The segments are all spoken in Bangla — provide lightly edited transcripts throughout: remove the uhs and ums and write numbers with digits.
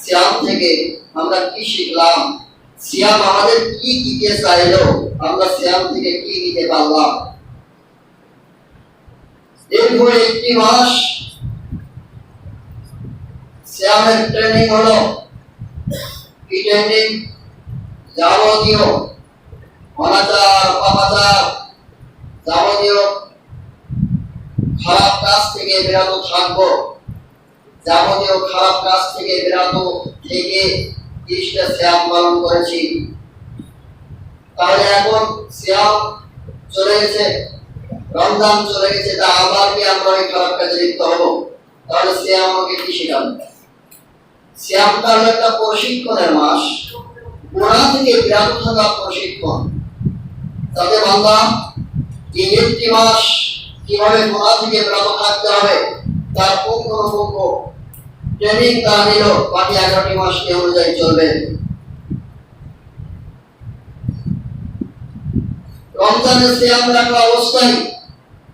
সিয়াম থেকে আমরা কি শিখলাম, সিয়াম আমাদের কি দিতে চাইলো, আমরা সিয়াম থেকে কি নিতে পারলাম। দীর্ঘ একটি মাস সিয়ামের ট্রেনিং হলো, কি ট্রেনিং? যাবতীয় অনাচার পাপাচার, যাবতীয় খারাপ কাজ থেকে বিরত থাকবো, যাবতীয় খারাপ কাজ থেকে বিরত থেকে 30টা সিয়াম পালন করেছি। তাহলে এখন সিয়াম চলে গেছে, রমজান চলে গেছে, তা আবার কি আমরা ওই খারাপ কাজে লিপ্ত হবো? তাহলে সিয়াম আমাকে কি শেখাবে? সিয়ামটা হলো একটা প্রশিক্ষণের মাস, গুনাহ থেকে বিরত থাকার প্রশিক্ষণ, যাতে বান্দা এই একটি মাস কিভাবে গুনাহ থেকে বিরত থাকতে হবে তার পুঙ্খানুপুঙ্খ ট্রেনিং তারা নিল। বাকি 11টি মাস এই অনুযায়ী চলবে। রমজানের সিয়াম রাখা অবস্থায়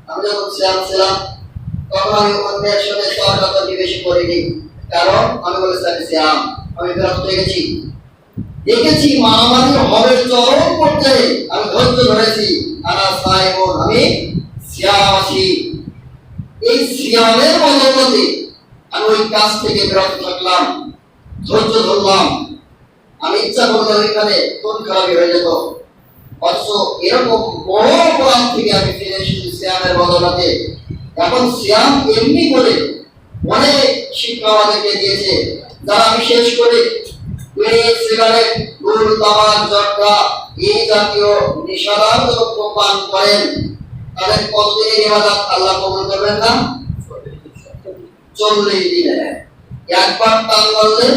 আমি যখন সিয়াম ছিলাম তখন আমি অন্যের সাথে তর্কাতর্কি বেশি করিনি, কারণ আমি বলেছি আমি সিয়াম, আমি বিরত থেকেছি। দেখেছি মহামারী হবে চরম পর্যায়ে, আমি ধৈর্য ধরেছি, আমি সিয়াম আছি। এই সিয়ামের বদৌলতে আমি ওই কাজ থেকে বিরত থাকলাম, ধৈর্য ধরলাম। আমি ইচ্ছা করলে ওইখানে কোন খারাপই হয়ে যেত, অথচ এরকম বড় অপরাধ থেকে আমি ফিরে এসেছি সিয়ামের বদৌলতে। এখন সিয়াম এমনি করে অনেক শিক্ষা আমাদেরকে দিয়েছে, যারা বিশেষ করে সিগারেট, গুল, তামাক, জর্দা এই জাতীয় নেশাদার দ্রব্য পান করেন, তাদের কতদিনের ইবাদত আল্লাহ কবুল করবেন না? 40 দিনে। একবার টান করলে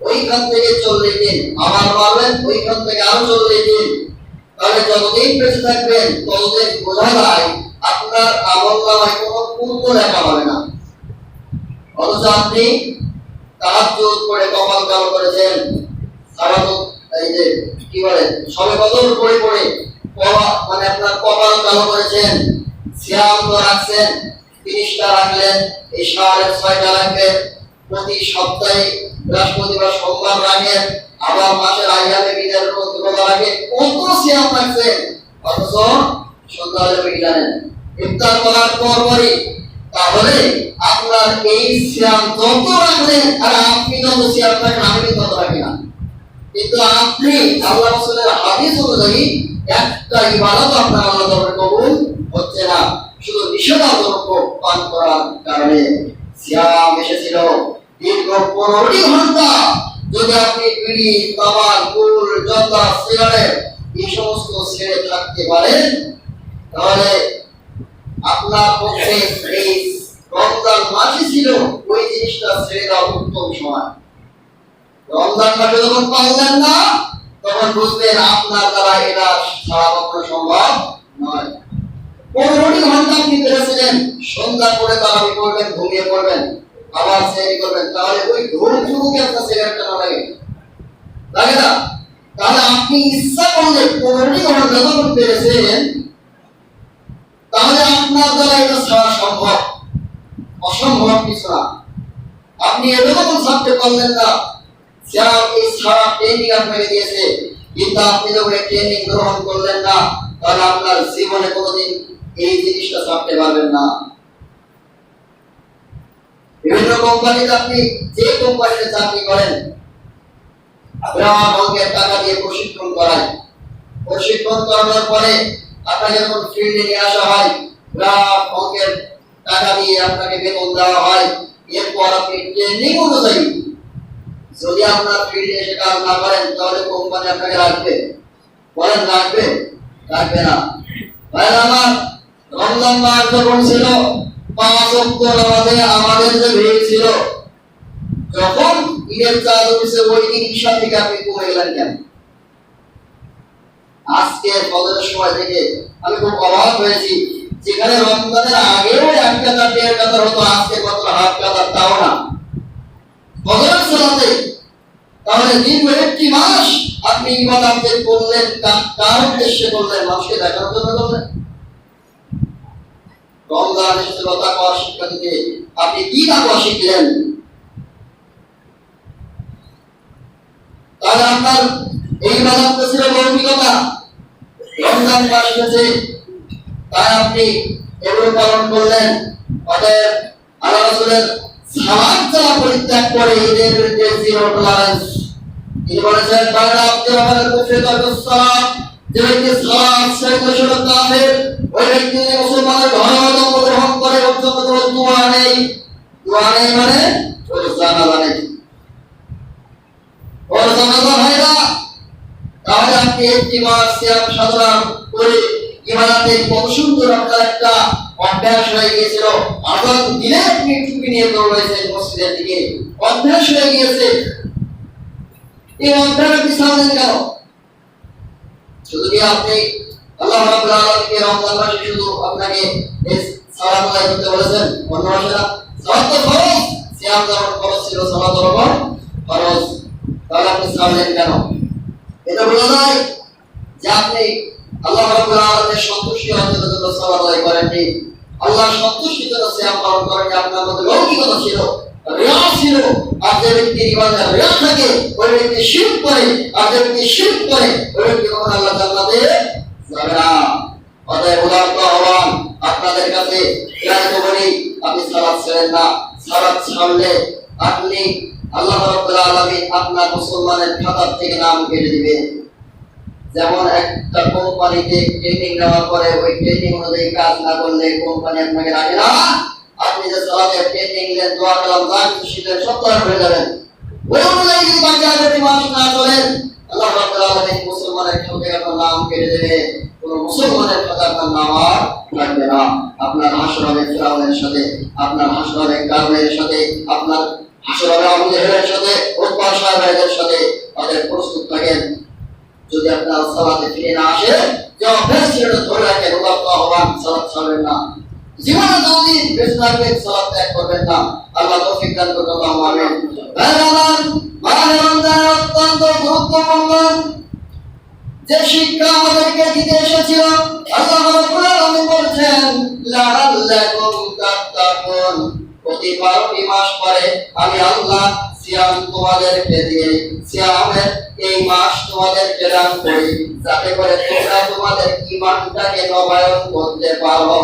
ওইখান থেকে 40 দিন, আবার মারবেন ওইখান থেকে আরো 40 দিন। তাহলে যতদিন বেঁচে থাকবেন ততদিন বোঝা যায় আপনার আমলনামায় কোনো পূর্ণ লেখা হবে না। অথচ আপনি তাহাজ্জুদ করে কপাল কালো করেছেন, এই যে কি বলে সবে কদর পড়ে পড়ে মানে আপনার কপাল কালো করেছেন, সিয়াম তো রাখছেন, 30টা রাখলেন, এই 6টা রাখবেন, প্রতি সপ্তাহে বৃহস্পতিবার সোমবার রাখেন, আবার মাসের আইয়ামে বিদের রোজা রাখেন, কত সিয়াম রাখছেন, অথচ সন্ধ্যা হলে কি জানেন? ইফতার করার পরই। তাহলে আপনার এই সিয়াম যত রাখলেন আর আপনি যত সিয়াম রাখেন আমি তত রাখি না, কিন্তু আপনি আল্লাহ রাসূলের হাদিস অনুযায়ী একটা ইবাদত আপনার আল্লাহ দরবারে কবুল হচ্ছে না, শুধু নিষেধাজ্ঞা পান করার কারণে। সিয়াম এসেছিল দীর্ঘ 15টি ঘন্টা। যদি আপনি বিড়ি, তামাক, গুল, জর্দা, সিগারেট এই সমস্ত ছেড়ে থাকতে পারেন, তাহলে আপনার পক্ষে এই রমজান মাসই ছিল ওই জিনিসটা ছেড়ে দেওয়ার উত্তম সময়। রমজান মাসে যখন পারলেন না তখন বুঝবেন আপনার দ্বারা এটা ছাড়া কখনো সম্ভব নয়। 15টি ঘন্টা আপনি পেরেছিলেন, সন্ধ্যা করে তারাবি করবেন, ঘুমিয়ে পড়বেন, আবার সেহরি করবেন, তাহলে ওই ঘুমটুকুকে আপনার সিগারেটটা না লাগে না? তাহলে আপনি ইচ্ছা করলে 15টি ঘন্টা যখন পেরেছেন, তাহলে আপনার দ্বারা এটা ছাড়া সম্ভব, অসম্ভব কিছু না। আপনি এটা যখন ছাড়তে পারলেন না, এই সারা ট্রেনিং আপনাকে দিয়েছে, কিন্তু আপনি যখন এই ট্রেনিং গ্রহণ করলেন না, তাহলে আপনার জীবনে কোনোদিন এই জিনিসটা ছাড়তে পারবেন না। বিভিন্ন কোম্পানিতে আপনি যে কোম্পানিতে চাকরি করেন, অঙ্কের টাকা দিয়ে প্রশিক্ষণ করায়, প্রশিক্ষণ করানোর পরে আপনাকে যখন ফিল্ডে নিয়ে আসা হয়, অঙ্কের টাকা দিয়ে আপনাকে বেতন দেওয়া হয়। এরপর আপনি ট্রেনিং অনুযায়ী যদি আপনার ফিল্ডে এসে কাজ না করেন, তাহলে কোম্পানি আপনাকে রাখবে? বলেন রাখবে? রাখবে না। ভাই আমার রমজান মাস যখন ছিল 5 ওয়াক্ত নামাজে আমাদের যে ভিড় ছিল, যখন ঈদের চাঁদ উঠেছে ওই দিন ঈশা থেকে আপনি কমে গেলেন কেন? আজকে ফজরের সময় থেকে আমি খুব অবাক হয়েছি, যেখানে রমজানের আগেও 1 কাতার 1.5 কাতার হতো, আজকে মাত্র হাফ কাতার, তাও না ফজরের সালাতে। তাহলে দীর্ঘ একটি মাস আপনি ইবাদত করলেন, কার উদ্দেশ্যে করলেন? মানুষকে দেখানোর জন্য করলেন? রমজান এসে তাকওয়ার শিক্ষা দিতে আপনি কি তাকওয়া শিখলেন? তাহলে আপনার এই ইবাদত ছিল লৌকিকতা। রমজান মাস এসেছে, তাই আপনি এগুলো পালন করলেন। অতএব আল্লাহ রাসূলের সালাত যারা পরিত্যাগ করে এদের বিরুদ্ধে জিরো টলারেন্স। তিনি বলেছেন বাংলা আব্দুর রহমানের কুফরি সালাত, যে ব্যক্তি সালাত ছেড়ে বসে কাফের, ওই ব্যক্তি মুসলমানের ধর্ম গ্রহণ করে অন্তত দোয়া নেই। দোয়া নেই মানে ওই জানাজা নেই, ওই জানাজা হয় না। তাহলে আপনি একটি মাস সিয়াম সাধনা করে ইবাদতে কত সুন্দর আপনার একটা অভ্যাস হয়ে গিয়েছিল। আজান দিলে আপনি টুপি নিয়ে দৌড়াইছেন মসজিদের দিকে, অভ্যাস হয়ে গিয়েছে। এই অভ্যাস আপনি সামনে কেন? শুধু কি আপনি আল্লাহ রাব্বুল আলামিনকে রমজান মাসে শুধু আপনাকে এই সালাত আদায় করতে বলেছেন? অন্য মাসে না? সালাত তো ফরজ, সিয়াম যেমন ফরজ ছিল সালাতের উপর ফরজ। তাহলে আপনি সামলেন কেন? এটা বোঝা যায় যে আপনি আল্লাহ রাব্বুল আলামিনের সন্তুষ্টি অর্জনের জন্য সালাত আদায় করেননি, আল্লাহর সন্তুষ্টির জন্য সিয়াম পালন করেননি। আপনার মধ্যে লৌকিকতা ছিল, রিয়া ছিল। আর যে ব্যক্তি ইবাদতে রিয়া থাকে ওই ব্যক্তি শিরক করে, আর যে ব্যক্তি শিরক করে ওই ব্যক্তি কখনো আল্লাহ জান্নাতে যাবে না। অতএব উদারত আহ্বান আপনাদের কাছে, এরাই তো বলি আপনি সালাত ছেড়েন না। সালাত ছাড়লে আপনি আল্লাহ রাব্বুল আলামিন আপনার মুসলমানের খাতা থেকে নাম কেটে দিবেন। যেমন একটা কোম্পানিতে ট্রেনিং নেওয়ার পরে ওই ট্রেনিং অনুযায়ী কাজ না করলে কোম্পানি আপনাকে রাখে না। আপনি যে সালাতের ট্রেনিং নিলেন, দোয়া কালাম যা কিছু শিখলেন সব তার হয়ে যাবেন। ওই অনুযায়ী যদি বাকি আগের মাস না চলেন, আল্লাহ রাব্বুল আলামিন মুসলমানের খাতা থেকে আপনার নাম কেটে দেবে। কোন মুসলমানের খাতা আপনার নাম আর রাখবে না। আপনার হাসর হবে ফিরাউনের সাথে, আপনার হাসর হবে কারণের সাথে, আপনার হাসর হবে আবু জাহেলের সাথে, উতবা সাহেবের সাথে। তাদের প্রস্তুত থাকেন। যদি আপনার সালাতে ফিরে না আসে, যে অভ্যাস ছিল ধরে রাখেন, উদারত আহ্বান, সালাত ছাড়বেন না। জীবনে যতদিন বেঁচে থাকবেন সালাত ত্যাগ করবেন না। আল্লাহ তৌফিক দান করুন। আল্লাহু আমিন। মাহে রমজান অত্যন্ত গুরুত্বপূর্ণ যে শিক্ষা আমাদেরকে দিতে এসেছিল, আল্লাহ রাব্বুল আলামিন বলেছেন লাআল্লাকুম তাত্তাকুন। প্রতি 12টি মাস পরে আমি আল্লাহ সিয়াম তোমাদেরকে দিয়ে, সিয়ামের এই মাস তোমাদেরকে দান করি, যাতে করে তোমরা তোমাদের ঈমানটাকে নবায়ন করতে পারো।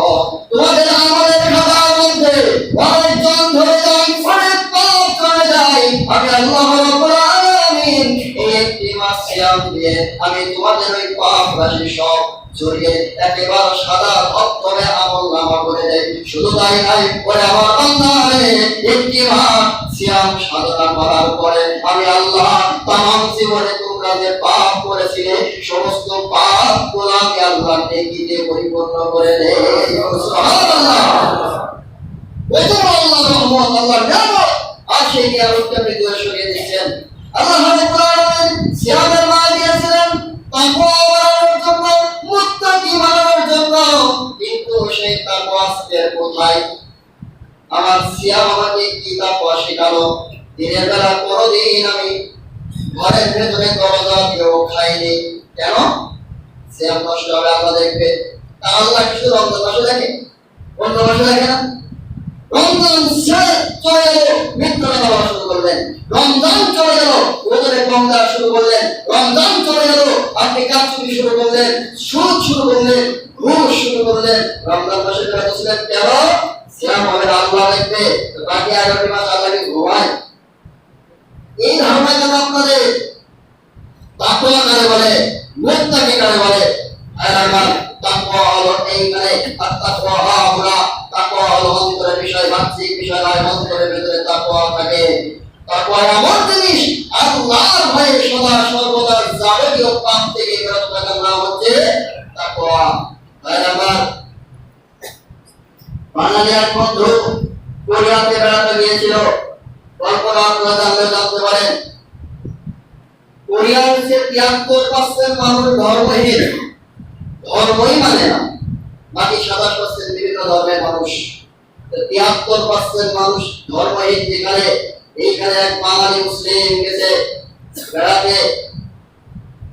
তোমাদের আমাদের খাতার মধ্যে অনেকজন ধরে যায়, অনেক পাপ চলে যায়। আমি আল্লাহ রাব্বুল আলামিন এই একটি মাস সিয়াম দিয়ে আমি তোমাদের ওই পাপ রাশি সব জড়িয়ে একেবারে সাদা ধবধবে আমলনামা করে দেয়। শুধু তাই নয়, ওরে আমার বান্দা একটি মাস সিয়াম সাধনা করার পরে আমি আল্লাহ তামাম জীবনে তোমরা যে পাপ করেছিলে সমস্ত পাপ গুলো আমি আল্লাহ নেকিতে পরিপূর্ণ করে দেই। সুবহানাল্লাহ। ওইটা আল্লাহর রহমত, আল্লাহর নিয়ামত। আর সেই নিয়ামতকে আপনি দূরে সরিয়ে দিচ্ছেন। আল্লাহ রাব্বুল আলামিন সিয়ামের মাস দিয়েছিলেন তাকওয়া বাড়ানোর জন্য, মুত্তাকি বানানোর জন্য। কিন্তু সেই তাকওয়া আজকে কোথায়? আমার সিয়াম আমাকে কি তাকওয়া শেখালো? দিনের বেলা কোনোদিন আমি ঘরের ভেতরে দরজা দিয়েও খাইনি। কেন? সিয়াম নষ্ট হবে, আল্লাহ দেখবে। তা আল্লাহ কিছু রমজান মাসে দেখে, অন্য মাসে দেখে না। রমজান চলে গেল, মিথ্যা কথা বলা শুরু করলেন। রমজান চলে গেল, রোজারে কম দেওয়া শুরু করলেন। রমজান চলে গেল, আপনি কাজচুরি শুরু করলেন, সুদ শুরু করলেন, ঘুষ শুরু করলেন। রমজান মাসে বলেছিলেন কেন? সিয়াম হবে, আল্লাহ দেখবে। বাকি 11টি মাস আল্লাহকে ঘুমায়। এই ধারণা কেন আপনাদের? তাকওয়া কারে বলে? মুত্তাকি কারে বলে? আর আমার তাকওয়া হলো এইখানে, আর তাকওয়া আমরা তাকওয়া হলো অন্তরের বিষয়, বাহ্যিক বিষয় নয়। অন্তরের ভিতরে তাকওয়া থাকে। তাকওয়া এমন জিনিস, আল্লাহর ভয়ে সদা সর্বদা যাবতীয় পাপ থেকে বিরত থাকার নাম হচ্ছে তাকওয়া। আর আমার বাঙালি এক বন্ধু কোরিয়াতে বেড়াতে গিয়েছিল। কল্পনা আপনারা জানতে পারেন, কোরিয়ার যে 73% মানুষ ধর্মহীন, ধর্মই মানে না। বাকি 27% বিভিন্ন ধর্মের মানুষ। 73% মানুষ ধর্মহীন। যেখানে এইখানে এক বাঙালি মুসলিম গেছে বেড়াতে।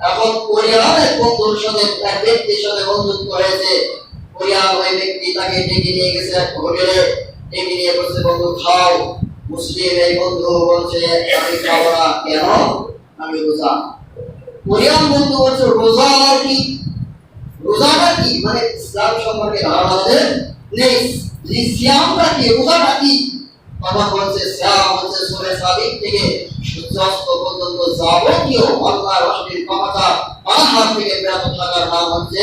এখন কোরিয়ার এক বন্ধুর সাথে, এক ব্যক্তির সাথে বন্ধুত্ব হয়েছে। কোরিয়ার ওই ব্যক্তি তাকে ডেকে নিয়ে গেছে এক হোটেলে। ডেকে নিয়ে বলছে বন্ধু খাও। মুসলিম এই বন্ধু বলছে আমি খাবো না। কেন? আমি রোজা। কোরিয়ান বন্ধু বলছে রোজা আর কি, রোজাটা কি, মানে ইসলাম সম্পর্কে ধারণা আমাদের নেই। সিয়ামটা কি, রোজাটা কি? তখন বলছে সিয়াম হচ্ছে সূরা সাদিক থেকে সূর্যাস্ত পর্যন্ত যাবতীয় আল্লাহর অশ্লীল কামাচার পানাহার থেকে বিরত থাকার নাম হচ্ছে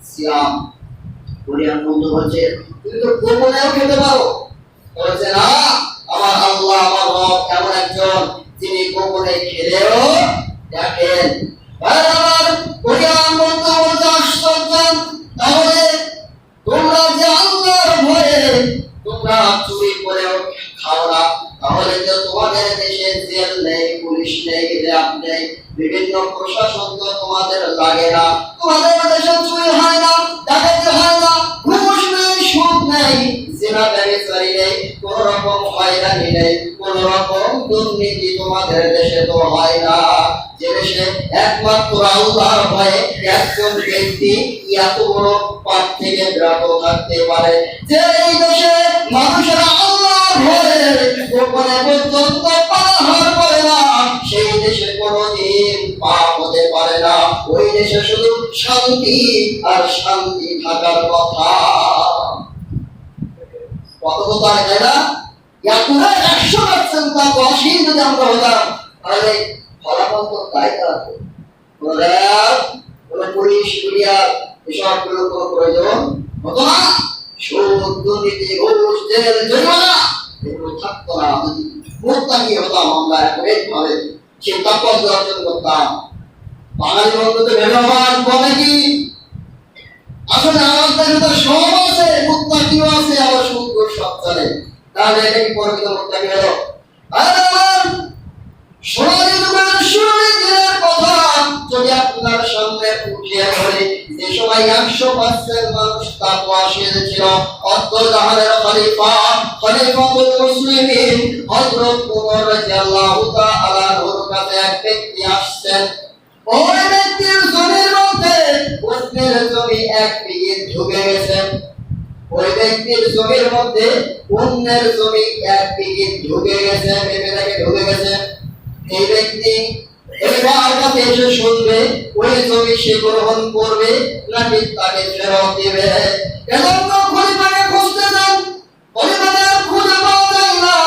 সিয়াম। কোরিয়ান বন্ধু বলছে তুমি তো গোপনেও খেতে পারো। বলছে না, আমার আল্লাহ আমার রব এমন একজন যিনি গোপনে খেলেও দেখেন। আমার কোরিয়ান বন্ধু বলছে আশ্চর্য, তাহলে তোমরা যে আল্লাহর ভয়ে তোমরা চুরি করেও খাও না, তাহলে তো তোমাদের দেশে জেল নেই, পুলিশ নেই, র্যাব নেই, বিভিন্ন প্রশাসন তো তোমাদের লাগে না, তোমাদের দেশে চুরি হয় না, ডাকাতি হয় না, ঘুষ নেই, সুদ নেই, জিনা ব্যভিচারী নেই, কোন রকম হয়রানি নেই, কোন রকম দুর্নীতি তোমাদের দেশে তো হয় না। যে দেশে একমাত্র আল্লাহর ভয়ে একজন ব্যক্তি এত বড় পাপ থেকে বিরত থাকতে পারে, যে এই দেশে মানুষেরা আল্লাহর ভয়ে গোপনে পর্যন্ত পানাহার করে না, সেই দেশে কোনোদিন পাপ হতে পারে না। ওই দেশে শুধু শান্তি আর শান্তি থাকার কথা। কত কথা, তাই না? 100% তাকওয়াশীল যদি আমরা হতাম, তাহলে ফলাফল তো তাই থাকতো। কোন পুলিশ কুরিয়ার এসব গুলো কোনো প্রয়োজন হতো না। সুদ, দুর্নীতি, ঘুষ, জেল, জরিমানা এগুলো থাকতো না। মুত্তাকি হতাম আমরা একভাবে, সেই তাকওয়া অর্জন করতাম। বাঙালি বন্ধু তো ভেবেবাদ বলে কি, আসলে আমাদের ভিতরে সব আছে, মুত্তাকিও আছে, আবার সুদ ঘুষ সব চলে। তাহলে এটা কি প্রকৃত মুত্তাকি হলো? সোনালী যুগের সোনালী দিনের কথা যদি আপনার সামনে উঠিয়ে ধরে, যে সময় 100% মানুষ তাকওয়াশীল ছিল, অদ্যজাহানের খলিফাতুল মুসলিমিন হযরত ওমর রাদিয়াল্লাহু তাআলা আনহুর কাছে এক ব্যক্তি আসছেন। ওই ব্যক্তির জমির মধ্যে অন্যের জমি এক বিঘে ঢুকে গেছে। ওই ব্যক্তির জমির মধ্যে অন্যের জমি এক বিঘে ঢুকে গেছে, ভেবে দেখে ঢুকে গেছে। এই ব্যক্তি এবার কাছে এসে শুনবে ওই জমি সে গ্রহণ করবে নাকি তাকে ফেরত দেবে। এজন্য খলিফাকে খুঁজতে যান, খলিফাকে খুঁজে পাওয়া যায় না।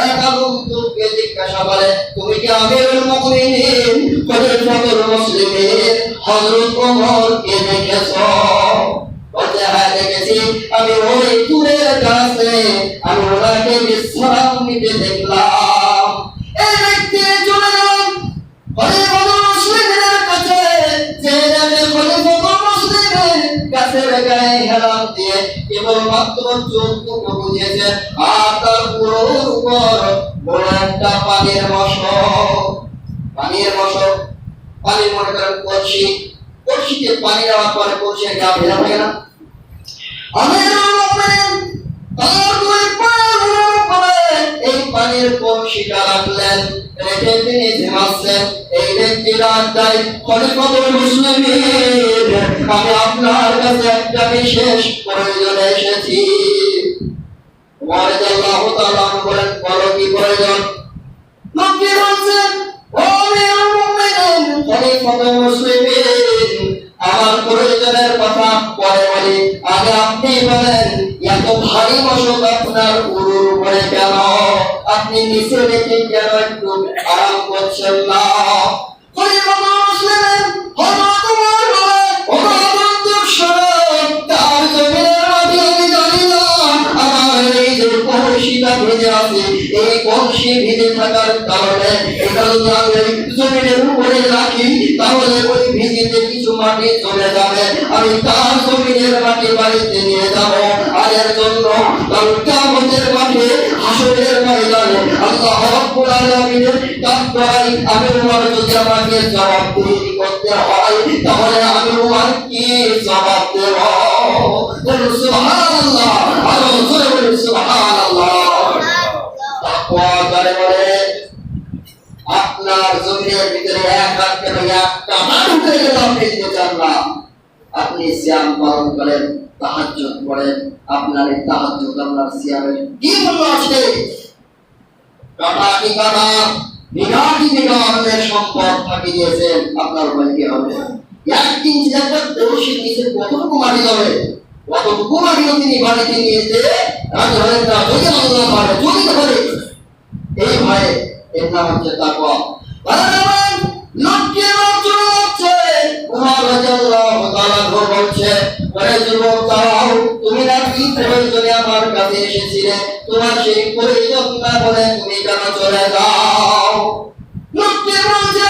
এক আগন্তুককে জিজ্ঞাসা করে, তুমি কি আমিরুল মুমিনিন খলিফাতুল মুসলিমিন হযরত ওমরকে দেখেছো? বলতে হ্যাঁ দেখেছি, আমি ওই দূরের কাছে আমি ওনাকে বিশ্রাম নিতে দেখলাম। এই ব্যক্তি চলে গেলেন খলিফাতুল মুসলিমিনের কাছে, যে খলিফাতুল মুসলিমিন গাছের গায়ে হেলান দিয়ে কেবলমাত্র চোখটুকু বুঝেছে, আর তার পুরোর উপর বড় একটা পানির মশক। পানির মশক, পানি মনে করেন কলসি, কলসিতে পানি দেওয়ার পরে কলসির গা ভেজা থাকে না? আমিরুল মুমিনিন তার দুই পায়ের উপরে এই পানির কলসিটা রাখলেন, রেখে তিনি ঘুমাচ্ছেন। এই ব্যক্তি ডাক দেয়, খলিফাতুল মুসলিমিন আমি আপনার কাছে একটা বিশেষ প্রয়োজনে এসেছি। ওমর রাদিয়াল্লাহু তাআলা আনহু বলেন, বলো কি প্রয়োজন? লোকটি বলছেন, ও আমিরুল মুমিনিন খলিফাতুল মুসলিমিন আমার প্রয়োজনের কথা পরে বলি, আগে আপনি বলেন এত ভারী মশক আপনার উরুর উপরে কেন? আপনি নিচে রেখে কেন একটু আরাম করছেন না? খলিফাতুল মুসলিমিন হযরত ওমর বলেন, ও আগন্তুক শোনো, তার জমির মাটি আমি জানি না, আমার এই যে কলসিটা ভেজে আছে, এই কলসি ভেজে থাকার কারণে এটা যদি আমি জমিনের উপরে রাখি, তাহলে ওই ভিজিতে কিছু মাটি চলে যাবে, আমি তার জমিনের মাটি বাড়িতে নিয়ে যাব, আর এর জন্য কিয়ামতের মাঠে হাসরের ময়দানে আল্লাহ রাব্বুল আলামিনের কাছে আমি ওমর যদি আমাকে জবাবদিহি করতে হয়, তাহলে আমি ওমর কি জবাব দেব? সুবহানাল্লাহ, আরো জোরে বলুন সুবহানাল্লাহ। তাকওয়া করে বলে আপনার জমিনের ভিতরে এক হাত কেন একটা হাত উঠে গেল আপনি দিতে চান না। আপনি সিয়াম পালন করেন, তাহাজ্জুদ পড়েন, আপনার এই তাহাজ্জুদ আপনার সিয়ামের কি মূল্য আছে? কাটা কি কাটা, বিঘাটি বিঘা অন্যের সম্পদ ফাঁকি দিয়েছেন, আপনার উপায় কি হবে? একদিন একটা দোষী নিচে কতটুকু মাটি যাবে, কতটুকু মাটিও তিনি বাড়িতে নিয়ে যেয়ে রাজা হলেন না, যদি আল্লাহ পারে, যদি পারে, এই ভয়ে এর নাম হচ্ছে তাকওয়া। লোককে চলে যাচ্ছে, উমর রাদিয়াল্লাহু তাআলা বলছে, ওরে যুবক দাও, তুমি নাকি প্রয়োজনে আমার কাছে এসেছিলে, তোমার সেই প্রয়োজন না বলে তুমি কেন চলে যাও? লোককে বলছে,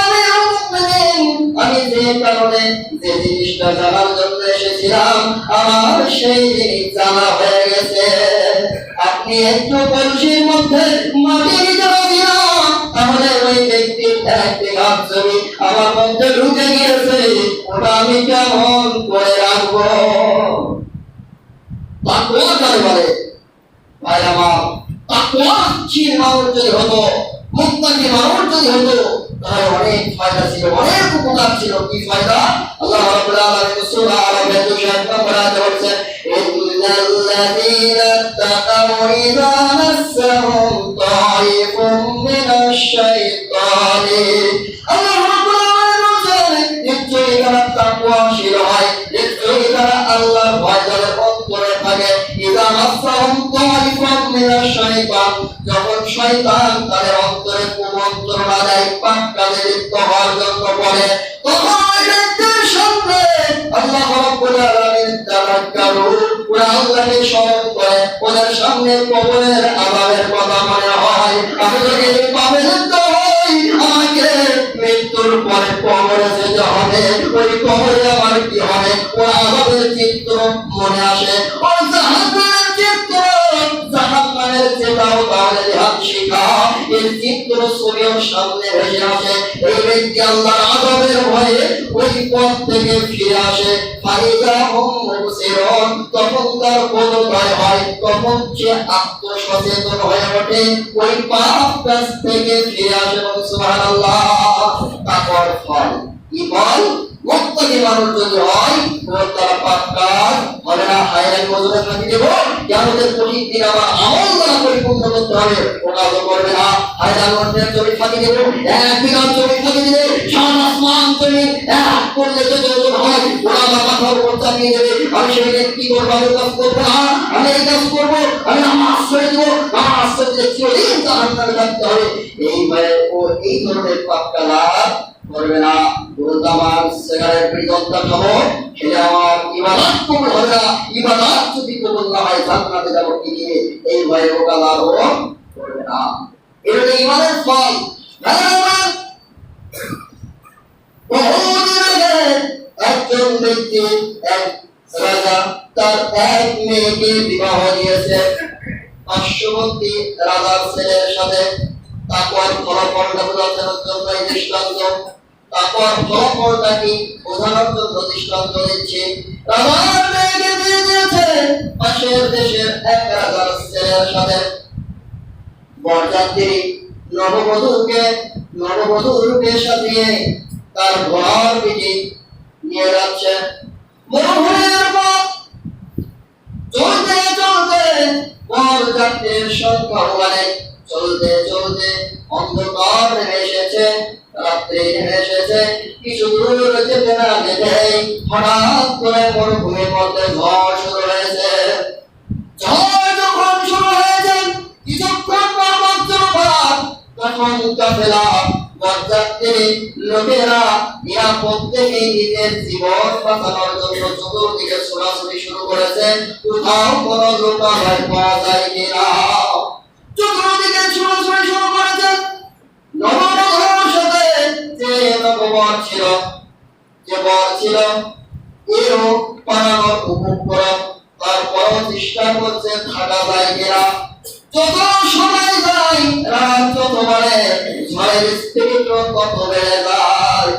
আমি যে কারণে যে জিনিসটা জানার জন্য এসেছিলাম, আমার সেই জিনিস জানা হয়ে গেছে। আপনি একটু কলসির মধ্যে মাটি দিতে পারবেন, তাহলে ওই ব্যক্তির একটি হাত জমি আমার মধ্যে ঢুকে গিয়েছে, ওটা আমি কেমন করে রাখবো? তাকওয়া কারে বলে? ভাই আমার, তাকওয়াশীল মানুষ যদি হতো, মুত্তাকি মানুষ যদি হতো, তাহলে অনেক ফায়দা ছিল, অনেক উপকার ছিল। কি ফায়দা? আল্লাহ রাব্বুল আলামিন সূরা আল-আরাফে 207 নম্বর আয়াতে বলেছেন, ইন্নাল্লাযীনা তাকাউ ইযা মাসসাহুম তাইফুম মিনাশ শাইতানি। আল্লাহ রাব্বুল আলামিন বলেছেন, নিশ্চয়ই যারা তাকওয়াশীল হয়, নিশ্চয়ই যারা আল্লাহর ভয় যাদের অন্তরে থাকে, ইযা মাসসাহুম তাইফুম মিনাশ শাইতান, যখন শয়তান তাদের অন্তরে কুমন্ত্রণা দেয়, পাপ কাজে লিপ্ত হওয়ার জন্য বলে, তখন ওই ব্যক্তির সামনে আল্লাহ রাব্বুল আলামিন তাযাক্কারু, ওরা আল্লাহকে স্মরণ করে, ওদের সামনে কবরের আযাবের কথা মনে হয়। আমি যদি এই পাপে লিপ্ত হই, আমাকে মৃত্যুর পরে কবরে যেতে হবে, ওই কবরে আমার কি হবে? ওরা আযাবের চিত্র মনে আসে, ওই জাহান্নামের চিত্র, জাহান্নামের চেতাও তাহলে ধ্যান শিখা, এই চিত্র ছবিও সামনে ভেসে আসে। এই ব্যক্তি আল্লাহর আযাবের ভয়ে ওই পথ থেকে ফিরে আসে, ফাইদা হুম মুবসিরুন, তখন তার বোধোদয় হয়, তখন সে আত্মসচেতন হয়ে ওঠে, ওই পাপ কাজ থেকে ফিরে আসে। সুবহানাল্লাহ। তাকওয়ার ফল কি? ফল মুত্তাকি মানুষ যদি হয়, তারা পাপ কাজ হবে না। হায়রান মজুরে ফাঁকি দেব, কিয়ামতের কঠিন দিন আমার আমল দ্বারা পরিপূর্ণ করতে হবে, ওটা তো করবে না। হায়রান মজুরের জমি ফাঁকি দেব, এক বিঘা জমি ফাঁকি দিলে সাত আসমান জমি এক করলে যদি ওজন হয়, ওরা আমার মাথার উপর চাপিয়ে দেবে। আমি সেই কি করবো? আমি কাজ করবো না, আমি এই কাজ করবো, আমি নামাজ ছেড়ে দেবো, নামাজ ছেড়ে দিলে চিরদিন জাহান্নামে থাকতে হবে। এই ভয়ে ও এই ধরনের পাপ কাজ করবে না। আমার সিগারেট বিড়িটা খাবো, খেলে আমার ইবাদত কবুল হবে না, ইবাদত যদি কবুল না হয় জান্নাতে যাব কি দিয়ে, এই ভয়ে ও কালারও করবে না। এটা ইমানের ফল। বহুদিন আগে একজন ব্যক্তি, এক রাজা, তার এক মেয়েকে বিবাহ দিয়েছে পার্শ্ববর্তী রাজার ছেলের সাথে। তাকওয়ার ফলাফলটা বোঝানোর জন্য এই দৃষ্টান্ত, তাকওয়ার ফলাফলটা কি বোঝানোর জন্য দৃষ্টান্ত দিচ্ছি। রাজার মেয়েকে বিয়ে দিয়েছে পাশের দেশের এক রাজার ছেলের সাথে। বরযাত্রী নববধূকে সাজিয়ে তার ঘোড়ার পিঠে নিয়ে যাচ্ছে। মরুভূমির পথ চলতে চলতে বরযাত্রীর সংখ্যা অনেক, চলতে চলতে অন্ধকার নেমে এসেছে, রাত্রি নেমে এসেছে। কিছু দূর যেতে না যেতেই হঠাৎ করে মরুভূমির মধ্যে ঝড় শুরু হয়েছে। ঝড় যখন শুরু হয়েছে, কিছুক্ষণ পর বজ্রপাত, তখন কাফেলা বরযাত্রী লোকেরা নিরাপদ থেকে নিজের জীবন বাঁচানোর জন্য চতুর্দিকে ছোটাছুটি শুরু করেছে, কোথাও কোনো লোকালয় পাওয়া যায় কিনা। চতুর্দিকে ছোটাছুটি শুরু করেছে। নববধূর সাথে যে নববর ছিল, যে বর ছিল, এও পালানোর উপক্রম, তারপরও চেষ্টা করছে থাকা যায় কিনা। যত সময় যায়, রাত যত বাড়ে, ঝড়ের স্পিড তত বেড়ে যায়।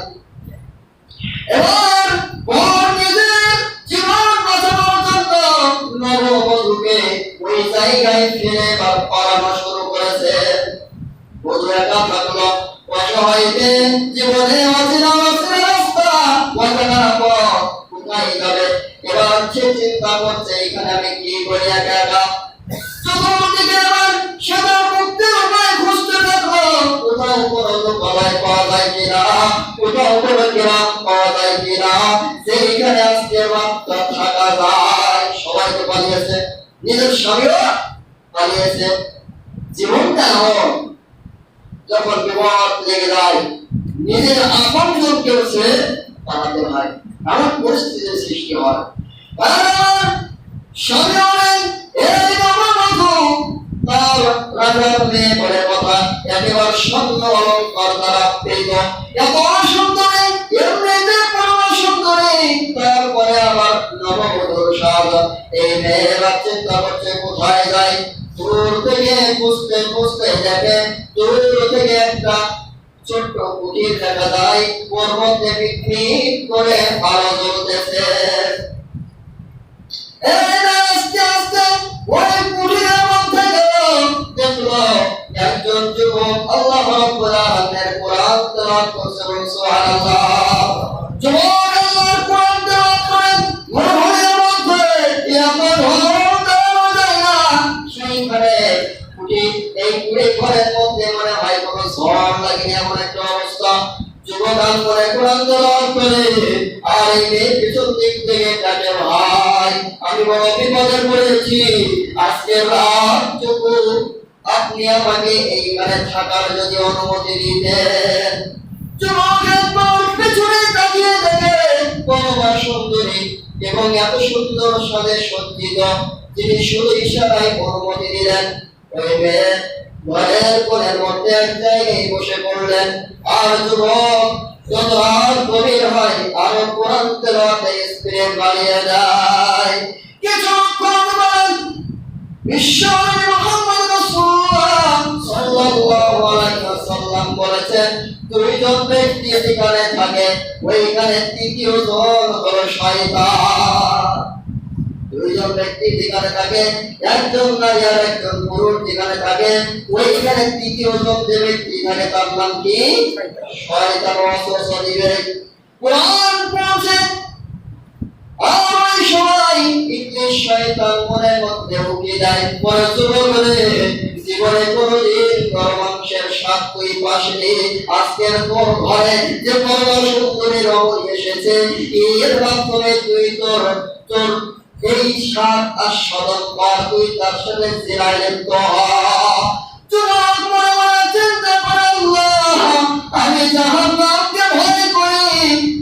এবার বর নিজের জীবন বাঁচানোর জন্য নববধূকে ওই জায়গায় ফেলে পালানো শুরু করেছে। বধূ একা থাকলো, অসহায়তে জীবনে অচেনা রাস্তা, অজানা পথ, কোথায় যাবে। এবার সে চিন্তা করছে, এখানে আমি কি করি একা একা। চতুর্দিকে আবার সেটা মুক্তির উপায় খুঁজতে থাকলো, কোথাও কোনো যায় কিনা, কোথাও কোনো গ্রাম পাওয়া যায় কিনা যেখানে আজকে মাত্র থাকা যায়। সবাই তো পালিয়েছে, নিজের স্বামীও পালিয়েছে। জীবনটা এমন, যখন বিপদ লেগে যায় নিজের আপন কেউ সে পালাতে হয়, এমন পরিস্থিতির সৃষ্টি হয়। স্বামী বলেন, এই নববধূ তার রাজার মেয়ে বলে কথা, একেবারে স্বর্ণ অলঙ্কার দ্বারা প্রেরিত, এত সুন্দরী, এমনিতে পরম সুন্দরী, তারপরে আবার নববধূর সাজ। এই মেয়েরা চিন্তা করছে কোথায় যায়। দূর থেকে খুঁজতে খুঁজতে দেখে দূর থেকে একটা ছোট্ট কুটির দেখা যায়, ওর মধ্যে পিকনিক করে আলো জ্বলতেছে। আস্তে আস্তে ওই কুটিরের মধ্যে দেখলো একজন যুবক আল্লাহ রাব্বুল আলামিনের কোরআন তেলাওয়াত করছে। সুবহানাল্লাহ। যুবক আল্লাহর কোরআন তেলাওয়াত করেন, মনের মধ্যে এমন সেইখানে এই কুড়ে ঘরের মধ্যে মনে হয় কোনো ঝড় লাগেনি, এমন একটা অবস্থা। যুবক করে কোরআন তেলাওয়াত করে আর এই মেয়ে পিছন দিক থেকে ডাকে, ভাই আমি বড় বিপদে পড়েছি, আজকে রাতটুকু আপনি আমাকে এইখানে থাকার যদি অনুমতি দিতেন। যুবক একবার পেছনে তাকিয়ে দেখে পরমা সুন্দরী এবং এত সুন্দর সাজে সজ্জিত, তিনি শুধু ইশারায় অনুমতি দিলেন। ওই মেয়ে ঘরের কোণের মধ্যে এক জায়গায় বসে পড়লেন। আর যুবক যত রাত গভীর হয় আরো কোরআন তেলাওয়াতে স্পিরিট বাড়িয়ে যায়। কিছুক্ষণ পর বিশ্বনবী মুহাম্মদ রাসূলুল্লাহ সাল্লাল্লাহু আলাইহি ওয়াসাল্লাম বলেছেন, দুইজন ব্যক্তি যেখানে থাকে ওইখানে তৃতীয় জন হলো শয়তান। দুইজন ব্যক্তি যেখানে থাকে, একজন নারী আর একজন পুরুষ যেখানে থাকে, ওইখানে তৃতীয় জন যে ব্যক্তি থাকে তার নাম কি? শয়তান ওয়াসওয়াসা দিবে। কোরআন পড়ছে আর ওই সময় ইবলিস শয়তান মনের মধ্যে ঢুকে যায়। পরে বলে জীবনে কোনদিন গরমাংসের স্বাদ তুই পাসনি, আজকের তোর ঘরে যে পরম সুন্দরী রমণী এসেছে এর মাধ্যমে তুই তোর এই স্বাদ আস্বাদন কর, তুই তার সাথে জিরাইলে তো যুবক মনে মনে চিন্তা করে, আল্লাহ আমি জাহান্নামকে ভয় করি,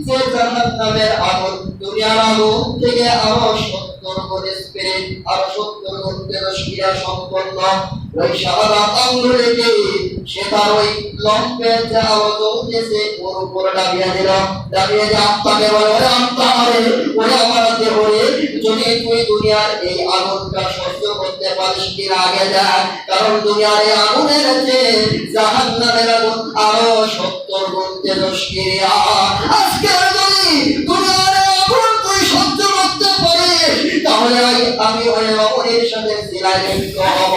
যে জাহান্নামের আগুন দুনিয়ার আগুন থেকে আরো 70 গুণ স্পিরিট, আরো 70 গুণ তেজস্ক্রিয়া সম্পন্ন ওই শাহাদাত আঙ্গুলকে সে তার ওই লম্পের যে আলো জ্বলতেছে ওর উপরে দাবিয়ে দিল। দাবিয়ে যে আত্মাকে বলে, ওরে আত্মা ওরে আমার দেহ রে, যদি তুই দুনিয়ার এই আগুনটা সহ্য করতে পারিস কিনা আগে যা, কারণ দুনিয়ার এই আগুনের চেয়ে জাহান্নামের আগুন আরো 70 গুণ তেজস্ক্রিয়া। আজকে যদি দুনিয়ার এই আগুন তুই সহ্য করতে পারিস তাহলে আমি ওই রমণীর সাথে জিরায় লিপ্ত হব।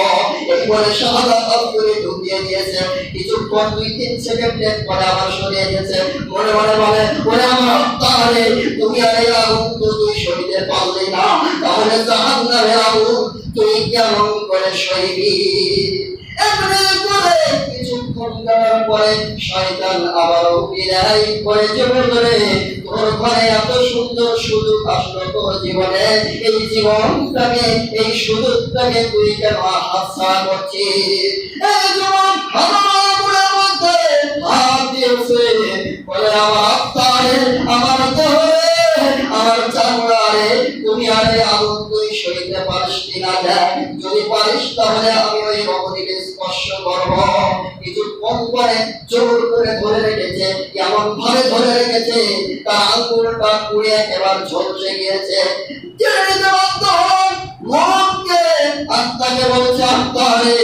এই বলে শাহাদাত করে ঢুকিয়ে দিয়েছে। কিছুক্ষণ 2-3 সেকেন্ডের পরে আবার সরিয়ে দিয়েছে। মনে মনে বলে, ওরে আমার আত্মা রে, তুমি আর এই আগুন তুই সইতে পারলি না, তাহলে জাহান্নামের আগুন তুই কেমন করে সইবি? এমনি করে কিছুক্ষণ যাওয়ার পরে শয়তান আবার বিদায় করে চলে গেলে, তোর ঘরে এত সুন্দর সুযোগ আসলো তোর জীবনে, এই জীবনটাকে এই সুযোগটাকে তুই কেন হাতছাড়া করছিস? এই জীবন আমার মধ্যে হাত দিয়েছে বলে, আমার আত্মা রে, আমার দেহ রে, আমার চামড়া রে, তুমি আরে আগুন তুই সইতে পারিস কিনা দেখ, যদি পারিস তাহলে আমি ওই রমণীকে স্পর্শ করব। কিছুক্ষণ পরে জোর করে ধরে রেখেছে, এমন ভাবে ধরে রেখেছে তার আঙ্গুলটা পুড়ে এবার ঝলসে গিয়েছে। মনকে আত্মাকে বলছে, আত্মা রে,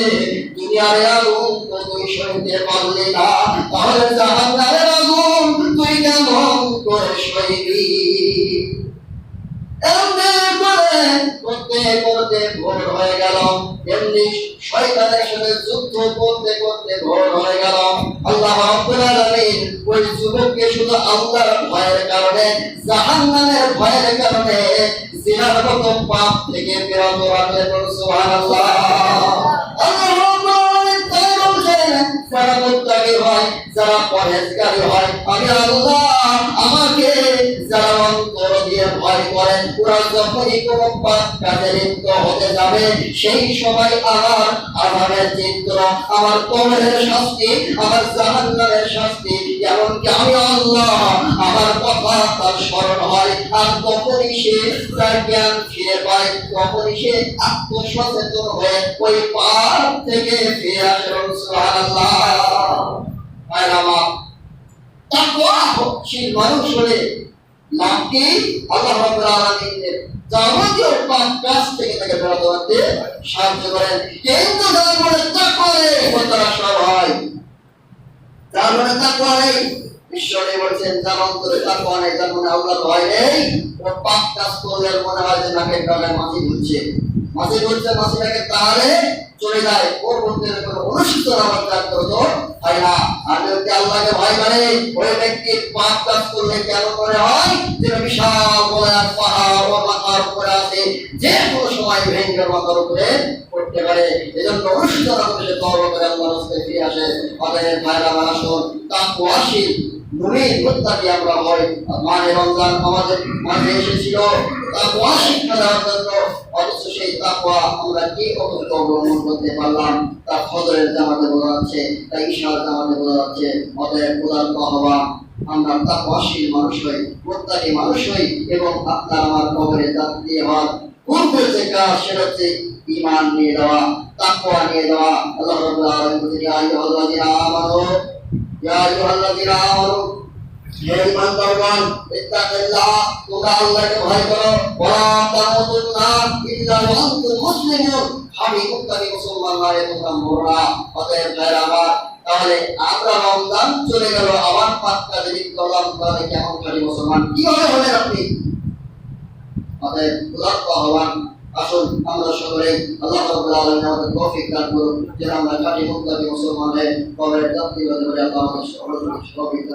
দুনিয়ার আগুন তুই সইতে পারলি না, তাহলে জাহান্নামের আগুন তুই কেমন করে সইবি? এমনি করে করতে করতে ভোর হয়ে গেল। এমনি শয়তানের সাথে যুদ্ধ করতে করতে ভোর হয়ে গেল। আল্লাহ রাব্বুল আলামিন ওই যুবককে শুধু আল্লাহর ভয়ের কারণে, জাহান্নামের ভয়ের কারণে জিনার মতো পাপ থেকে বিরত রাখলেন। সুবহানাল্লাহ। আল্লাহ রাব্বুল আলামিন তাই বলেন, যারা মুত্তাকি হয়, যারা পরহেজগারি হয়, আমি আল্লাহ আমাকে যারা অন্তর দিয়ে ভয় করেন, ওরা যখনই কোনো পাপ কাজে লিপ্ত হতে যাবে, সেই সময় আমার আযাবের চিত্র, আমার কবরের শাস্তি, আমার জাহান্নামের শাস্তি, এমনকি আমি আল্লাহ আমার কথা তার স্মরণ হয়, আর তখনই সে তার জ্ঞান ফিরে পায়, তখনই সে আত্মসচেতন হয়ে ওই পাপ থেকে ফিরে আসে। সুবহানাল্লাহ। আমার তাকওয়াশীল মানুষ হলে নামটি আল্লাহ রাব্বুল আলামিনের যাবতীয় পাপ কাজ থেকে তাকে বিরত রাখতে সাহায্য করেন। কিন্তু যারা বলে তাকওয়া নেই, তারা সব হয়। যার মনে তাকওয়া নেই, ঈশ্বরে বলছেন যার অন্তরে তাকওয়া নেই, যার মনে আল্লাহর ভয় নেই, ও পাপ কাজ করলে মনে হয় যে নাকের ডগায় মাছি ঘুরছে, মাছিটাকে তাহলে চলে যায়, ওর মধ্যে কোনো অনুষ্ঠিত নামাজ করতো হয় না। আর যদি আল্লাহকে ভয় করে, ওই ব্যক্তি পাপ কাজ করলে কেন করে হয়, যে বিশাল বড় এক পাহাড় ও মাথার উপরে আছে, যে কোনো সময় ভেঙ্গে মাথার উপরে পড়তে পারে। এজন্য অনুষ্ঠিত নামাজে সে তওবা করে আল্লাহর রাস্তায় ফিরে আসে। অতএব ভাইরা আমার আসুন, তাকওয়াশীল মুমিন মুত্তাকি আমরা হই। মানে রমজান আমাদের মাঝে এসেছিল তাকওয়া শিক্ষা দেওয়ার জন্য, অথচ সেই তাকওয়া আমরা কি কতটুকু অবলম্বন করতে পারলাম তা ফজরের জামাতে বোঝা যাচ্ছে, তা ইশার জামাতে বোঝা যাচ্ছে। অতএব উদাত্ত আহ্বান, আমরা তাকওয়াশীল মানুষ হই, মুত্তাকি মানুষ হই, এবং আপনার আমার কবরে যাত্রী হওয়ার পূর্বের যে কাজ সেটা হচ্ছে ঈমান নিয়ে দেওয়া, তাকওয়া নিয়ে দেওয়া। আল্লাহ রাব্বুল আলামিন বলেন, ইয়া আইয়ুহাল্লাযীনা আমানু, ইয়া আইয়ুহাল্লাযীনা আমানু, হে ঈমানদারগণ, ইত্তাকিল্লাহ, তোমরা আল্লাহকে ভয় করো, ওয়া তামুতুন্না ইল্লা ওয়া আনতুম মুসলিমুন, আমি মুত্তাকি মুসলমান নয় তোমরা মরনা। অতএব ভাইরা আমার, তাহলে আমরা রমজান চলে গেল, আবার পাপ কাজে লিপ্ত হলাম, তাহলে কেমন খালি মুসলমান কিভাবে হলেন আপনি? অতএব উদাত্ত আহ্বান, আসুন আমরা সকলে আল্লাহ রাব্বুল আলামিন আমাদের তৌফিক দান করুন, যেন আমরা খাঁটি মুত্তাকি মুসলমান হয়ে কবরের যাত্রী হতে পারি। আল্লাহ আমাদের সকলকে তৌফিক দান